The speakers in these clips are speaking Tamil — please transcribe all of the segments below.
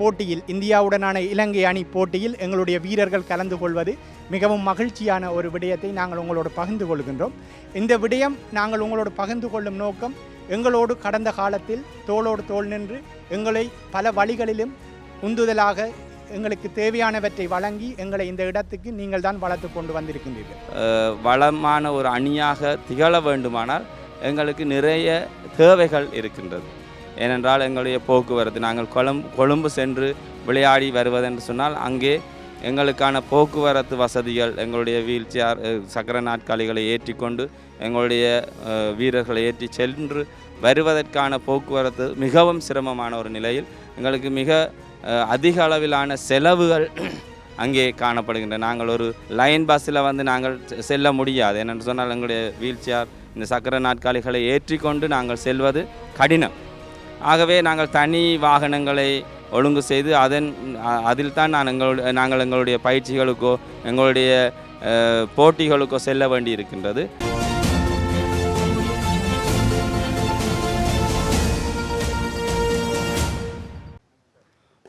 போட்டியில் இந்தியாவுடனான இலங்கை அணி போட்டியில் எங்களுடைய வீரர்கள் கலந்து கொள்வது மிகவும் மகிழ்ச்சியான ஒரு விடயத்தை நாங்கள் உங்களோடு பகிர்ந்து கொள்கின்றோம். இந்த விடயம் நாங்கள் உங்களோடு பகிர்ந்து கொள்ளும் நோக்கம், எங்களோடு கடந்த காலத்தில் தோளோடு தோள் நின்று எங்களை பல வழிகளிலும் உந்துதலாக எங்களுக்கு தேவையானவற்றை வழங்கி எங்களை இந்த இடத்துக்கு நீங்கள் தான் வளர்த்து கொண்டு வந்திருக்கின்றீர்கள். வளமான ஒரு அணியாக திகழ வேண்டுமானால் எங்களுக்கு நிறைய தேவைகள் இருக்கின்றது. ஏனென்றால் எங்களுடைய போக்குவரத்து, நாங்கள் கொழும்பு சென்று விளையாடி வருவதென்று சொன்னால் அங்கே எங்களுக்கான போக்குவரத்து வசதிகள், எங்களுடைய வீல் சேர் சக்கர நாற்காலிகளை ஏற்றி கொண்டு எங்களுடைய வீரர்களை ஏற்றி சென்று வருவதற்கான போக்குவரத்து மிகவும் சிரமமான ஒரு நிலையில் எங்களுக்கு மிக அதிக அளவிலான செலவுகள் அங்கே காணப்படுகின்றன. நாங்கள் ஒரு லைன் பஸ்ஸில் நாங்கள் செல்ல முடியாது. என்னென்னு சொன்னால் எங்களுடைய வீல் சேர் இந்த சக்கர நாற்காலிகளை ஏற்றி கொண்டு நாங்கள் செல்வது கடினம். ஆகவே நாங்கள் தனி வாகனங்களை ஒழுங்கு செய்து அதில் தான் நாங்கள் எங்களுடைய பயிற்சிகளுக்கோ எங்களுடைய போட்டிகளுக்கோ செல்ல வேண்டி இருக்கின்றது.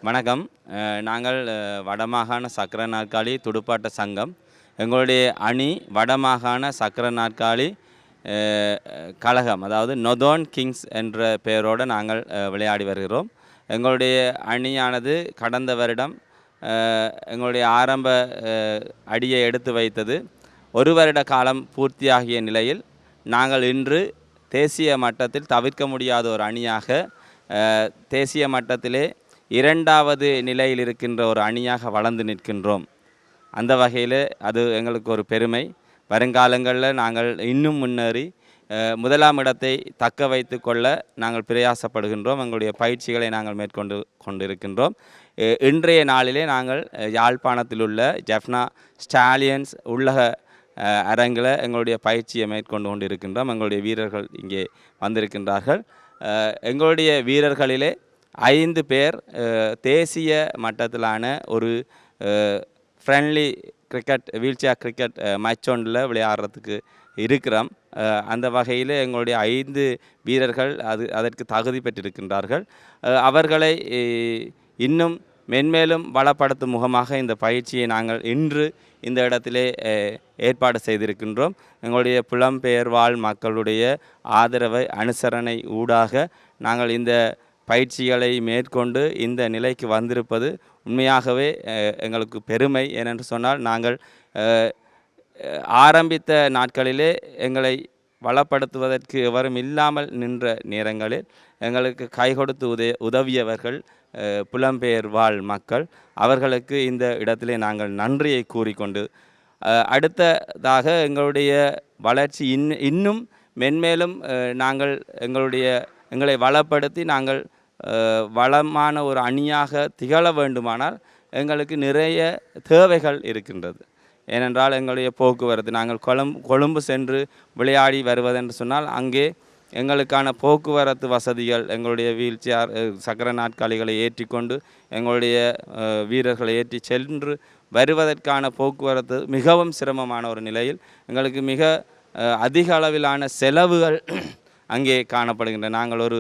வணக்கம். நாங்கள் வடமாகாண சக்கர நாற்காலி துடுப்பாட்ட சங்கம். எங்களுடைய அணி வடமாகாண சக்கர நாற்காலி கழகம், அதாவது நொதோன் கிங்ஸ் என்ற பெயரோடு நாங்கள் விளையாடி வருகிறோம். எங்களுடைய அணியானது கடந்த வருடம் எங்களுடைய ஆரம்ப அடியை எடுத்து வைத்தது. ஒரு வருட காலம் பூர்த்தியாகிய நிலையில் நாங்கள் இன்று தேசிய மட்டத்தில் தவிர்க்க முடியாத ஒரு அணியாக, தேசிய மட்டத்திலே இரண்டாவது நிலையில் இருக்கின்ற ஒரு அணியாக வளர்ந்து நிற்கின்றோம். அந்த வகையில் அது எங்களுக்கு ஒரு பெருமை. வருங்காலங்களில் நாங்கள் இன்னும் முன்னேறி முதலாம் இடத்தை தக்க வைத்து கொள்ள நாங்கள் பிரயாசப்படுகின்றோம். எங்களுடைய பயிற்சிகளை நாங்கள் மேற்கொண்டு கொண்டிருக்கின்றோம். இன்றைய நாளிலே நாங்கள் யாழ்ப்பாணத்தில் உள்ள ஜெஃப்னா ஸ்டாலியன்ஸ் உள்ளக அரங்கில் எங்களுடைய பயிற்சியை மேற்கொண்டு கொண்டிருக்கின்றோம். எங்களுடைய வீரர்கள் இங்கே வந்திருக்கின்றார்கள். எங்களுடைய வீரர்களிலே 5 பேர் தேசிய மட்டத்திலான ஒரு friendly cricket, wheelchair cricket match ஒன்றில் விளையாடுறதுக்கு இருக்கிறோம். அந்த வகையில் எங்களுடைய 5 வீரர்கள் அதற்கு தகுதி பெற்றிருக்கின்றார்கள். அவர்களை இன்னும் மென்மேலும் பலப்படுத்தும் முகமாக இந்த பயிற்சியை நாங்கள் இன்று இந்த இடத்திலே ஏற்பாடு செய்திருக்கின்றோம். எங்களுடைய புலம்பெயர் வாழ் மக்களுடைய ஆதரவை அனுசரணை ஊடாக நாங்கள் இந்த பயிற்சிகளை மேற்கொண்டு இந்த நிலைக்கு வந்திருப்பது உண்மையாகவே எங்களுக்கு பெருமை. ஏனென்று சொன்னால் நாங்கள் ஆரம்பித்த நாட்களிலே எங்களை வளப்படுத்துவதற்கு எவரும் இல்லாமல் நின்ற நேரங்களில் எங்களுக்கு கை கொடுத்து உதவியவர்கள் புலம்பெயர் வாழ் மக்கள். அவர்களுக்கு இந்த இடத்திலே நாங்கள் நன்றியை கூறிக்கொண்டு, அடுத்ததாக எங்களுடைய வளர்ச்சி இன்னும் மென்மேலும் நாங்கள் எங்களை வளப்படுத்தி நாங்கள் வளமான ஒரு அணியாக திகழ வேண்டுமானால் எங்களுக்கு நிறைய தேவைகள் இருக்கின்றது. ஏனென்றால் எங்களுடைய போக்குவரத்து, நாங்கள் கொழும்பு சென்று விளையாடி வருவதென்று சொன்னால் அங்கே எங்களுக்கான போக்குவரத்து வசதிகள், எங்களுடைய வீல் சேர் சக்கர நாற்காலிகளை ஏற்றி கொண்டு எங்களுடைய வீரர்களை ஏற்றி சென்று வருவதற்கான போக்குவரத்து மிகவும் சிரமமான ஒரு நிலையில் எங்களுக்கு மிக அதிக அளவிலான செலவுகள் அங்கே காணப்படுகின்றன. நாங்கள் ஒரு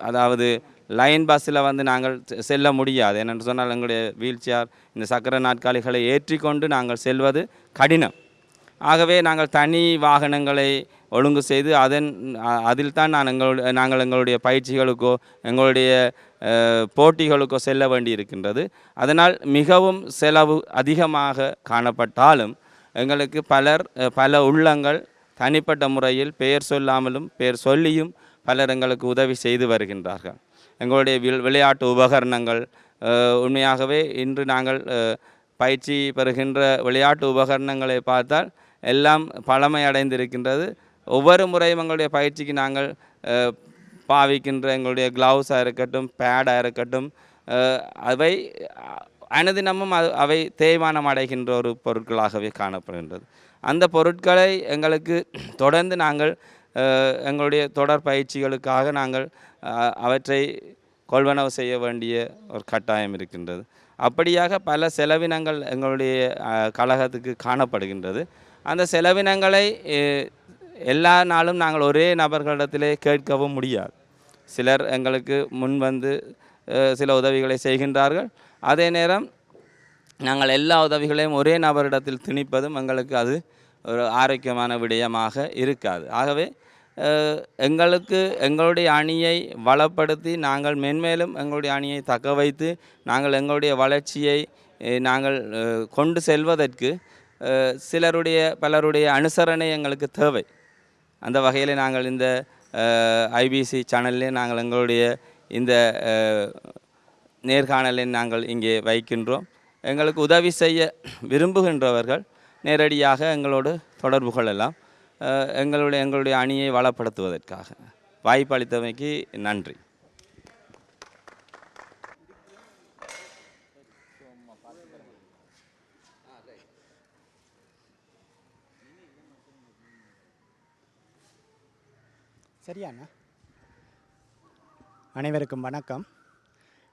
அதாவது லைன் பஸ்ஸில் நாங்கள் செல்ல முடியாது. என்னென்று சொன்னால் எங்களுடைய வீல் சேர் இந்த சக்கர நாற்காலிகளை ஏற்றி கொண்டு நாங்கள் செல்வது கடினம். ஆகவே நாங்கள் தனி வாகனங்களை ஒழுங்கு செய்து அதில் தான் நாங்கள் எங்களுடைய பயிற்சிகளுக்கோ எங்களுடைய போட்டிகளுக்கோ செல்ல வேண்டி இருக்கின்றது. அதனால் மிகவும் செலவு அதிகமாக காணப்பட்டாலும் எங்களுக்கு பல உள்ளங்கள் தனிப்பட்ட முறையில் பெயர் சொல்லாமலும் பெயர் சொல்லியும் பலர் எங்களுக்கு உதவி செய்து வருகின்றார்கள். எங்களுடைய விளையாட்டு உபகரணங்கள், உண்மையாகவே இன்று நாங்கள் பயிற்சி பெறுகின்ற விளையாட்டு உபகரணங்களை பார்த்தால் எல்லாம் பழமை அடைந்திருக்கின்றது. ஒவ்வொரு முறையும் எங்களுடைய பயிற்சிக்கு நாங்கள் பாவிக்கின்ற எங்களுடைய க்ளவுஸாக இருக்கட்டும், பேடாக இருக்கட்டும், அவை அனுதினமும் அவை தேய்மானம் அடைகின்ற ஒரு பொருட்களாகவே காணப்படுகின்றது. அந்த பொருட்களை எங்களுக்கு தொடர்ந்து நாங்கள் எங்களுடைய தொடர் பயிற்சிகளுக்காக நாங்கள் அவற்றை கொள்வனவு செய்ய வேண்டிய ஒரு கட்டாயம் இருக்கின்றது. அப்படியாக பல செலவினங்கள் எங்களுடைய கழகத்துக்கு காணப்படுகின்றது. அந்த செலவினங்களை எல்லா நாளும் நாங்கள் ஒரே நபர்களிடத்திலே கேட்கவும் முடியாது. சிலர் எங்களுக்கு முன் வந்து சில உதவிகளை செய்கின்றார்கள். அதே நேரம் நாங்கள் எல்லா உதவிகளையும் ஒரே நபரிடத்தில் திணிப்பதும் எங்களுக்கு அது ஒரு ஆரோக்கியமான விடயமாக இருக்காது. ஆகவே எங்களுடைய அணியை வளப்படுத்தி நாங்கள் மென்மேலும் எங்களுடைய அணியை தக்க வைத்து நாங்கள் எங்களுடைய வளர்ச்சியை நாங்கள் கொண்டு செல்வதற்கு பலருடைய அனுசரணை எங்களுக்கு தேவை. அந்த வகையில் நாங்கள் இந்த ஐபிசி சேனல்லே நாங்கள் எங்களுடைய இந்த நேர்காணலை நாங்கள் இங்கே வைக்கின்றோம். எங்களுக்கு உதவி செய்ய விரும்புகின்றவர்கள் நேரடியாக எங்களோடு தொடர்பு கொள்ளலாம். எங்களுடைய அணியை வளப்படுத்துவதற்காக வாய்ப்பளித்தமைக்கு நன்றி. சரியாண்ணா. அனைவருக்கும் வணக்கம்.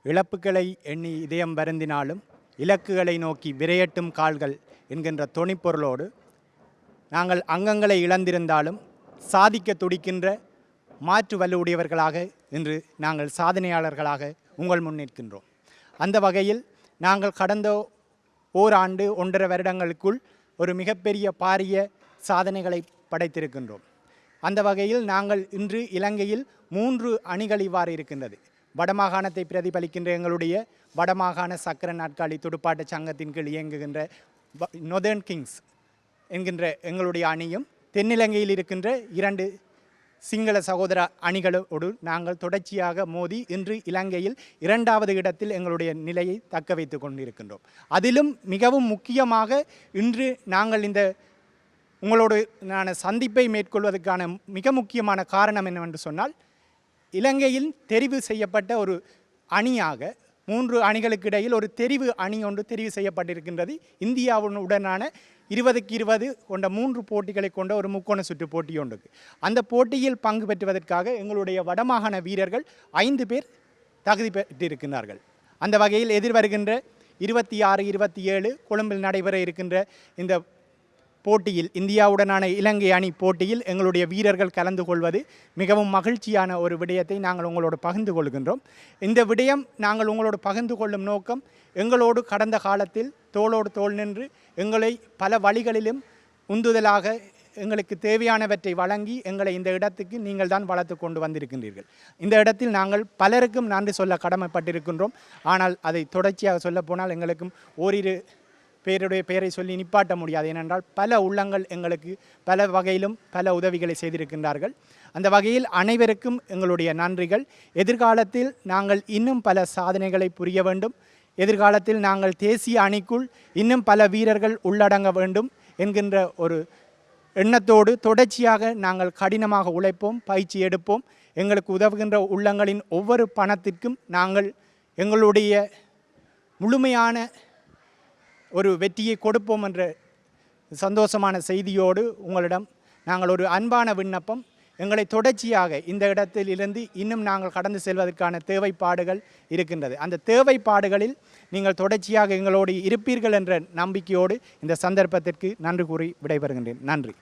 இழப்புகளை எண்ணி இதயம் வருந்தினாலும் இலக்குகளை நோக்கி விரையட்டும் கால்கள் என்கின்ற தொனிப்பொருளோடு நாங்கள் அங்கங்களை இழந்திருந்தாலும் சாதிக்க துடிக்கின்ற மாற்று வலுவுடையவர்களாக இன்று நாங்கள் சாதனையாளர்களாக உங்கள் முன் நிற்கின்றோம். அந்த வகையில் நாங்கள் கடந்த ஓராண்டு 1.5 வருடங்களுக்குள் ஒரு மிகப்பெரிய பாரிய சாதனைகளை படைத்திருக்கின்றோம். அந்த வகையில் நாங்கள் இன்று இலங்கையில் 3 அணிகள் இவ்வாறு இருக்கின்றது. வடமாகாணத்தை பிரதிபலிக்கின்ற எங்களுடைய வடமாகாண சக்கர நாற்காலி துடுப்பாட்ட சங்கத்தின் கீழ் இயங்குகின்ற நொதர்ன் கிங்ஸ் என்கின்ற எங்களுடைய அணியும், தென்னிலங்கையில் இருக்கின்ற 2 சிங்கள சகோதர அணிகளோடு நாங்கள் தொடர்ச்சியாக மோதி இன்று இலங்கையில் 2வது இடத்தில் எங்களுடைய நிலையை தக்க வைத்து கொண்டிருக்கின்றோம். அதிலும் மிகவும் முக்கியமாக இன்று நாங்கள் இந்த உங்களோடு நான் சந்திப்பை மேற்கொள்வதற்கான மிக முக்கியமான காரணம் என்னவென்று சொன்னால், இலங்கையில் தெரிவு செய்யப்பட்ட ஒரு அணியாக 3 அணிகளுக்கு இடையில் ஒரு தெரிவு அணி ஒன்று தெரிவு செய்யப்பட்டிருக்கின்றது. இந்தியாவுடனான 20க்கு 20 கொண்ட 3 போட்டிகளை கொண்ட ஒரு முக்கோண சுற்று போட்டி ஒன்று. அந்த போட்டியில் பங்கு பெற்றுவதற்காக எங்களுடைய வடமாகாண வீரர்கள் 5 பேர் தகுதி பெற்றிருக்கிறார்கள். அந்த வகையில் எதிர்வருகின்ற 26, 27 கொழும்பில் நடைபெற இருக்கின்ற இந்த போட்டியில், இந்தியாவுடனான இலங்கை அணி போட்டியில் எங்களுடைய வீரர்கள் கலந்து கொள்வது மிகவும் மகிழ்ச்சியான ஒரு விடயத்தை நாங்கள் உங்களோடு பகிர்ந்து கொள்கின்றோம். இந்த விடயம் நாங்கள் உங்களோடு பகிர்ந்து கொள்ளும் நோக்கம், எங்களோடு கடந்த காலத்தில் தோளோடு தோள் நின்று எங்களை பல வழிகளிலும் உந்துதலாக எங்களுக்கு தேவையானவற்றை வழங்கி எங்களை இந்த இடத்துக்கு நீங்கள் தான் வளர்த்து கொண்டு வந்திருக்கின்றீர்கள். இந்த இடத்தில் நாங்கள் பலருக்கும் நன்றி சொல்ல கடமைப்பட்டிருக்கின்றோம். ஆனால் அதை தொடர்ச்சியாக சொல்லப்போனால் எங்களுக்கும் ஓரிரு பேருடைய பெயரை சொல்லி நிப்பாட்ட முடியாது. ஏனென்றால் பல உள்ளங்கள் எங்களுக்கு பல வகையிலும் பல உதவிகளை செய்திருக்கின்றார்கள். அந்த வகையில் அனைவருக்கும் எங்களுடைய நன்றிகள். எதிர்காலத்தில் நாங்கள் இன்னும் பல சாதனைகளை புரிய வேண்டும். எதிர்காலத்தில் நாங்கள் தேசிய அணிக்குள் இன்னும் பல வீரர்கள் உள்ளடங்க வேண்டும் என்கின்ற ஒரு எண்ணத்தோடு தொடர்ச்சியாக நாங்கள் கடினமாக உழைப்போம், பயிற்சி எடுப்போம். எங்களுக்கு உதவுகின்ற உள்ளங்களின் ஒவ்வொரு பணத்திற்கும் நாங்கள் எங்களுடைய முழுமையான ஒரு வெற்றியை கொடுப்போம் என்ற சந்தோஷமான செய்தியோடு உங்களிடம் நாங்கள் ஒரு அன்பான விண்ணப்பம், எங்களை தொடர்ச்சியாக இந்த இடத்தில் இருந்து இன்னும் நாங்கள் கடந்து செல்வதற்கான தேவைப்பாடுகள் இருக்கின்றது. அந்த தேவைப்பாடுகளில் நீங்கள் தொடர்ச்சியாக எங்களோடு இருப்பீர்கள் என்ற நம்பிக்கையோடு இந்த சந்தர்ப்பத்திற்கு நன்றி கூறி விடைபெறுகின்றேன். நன்றி.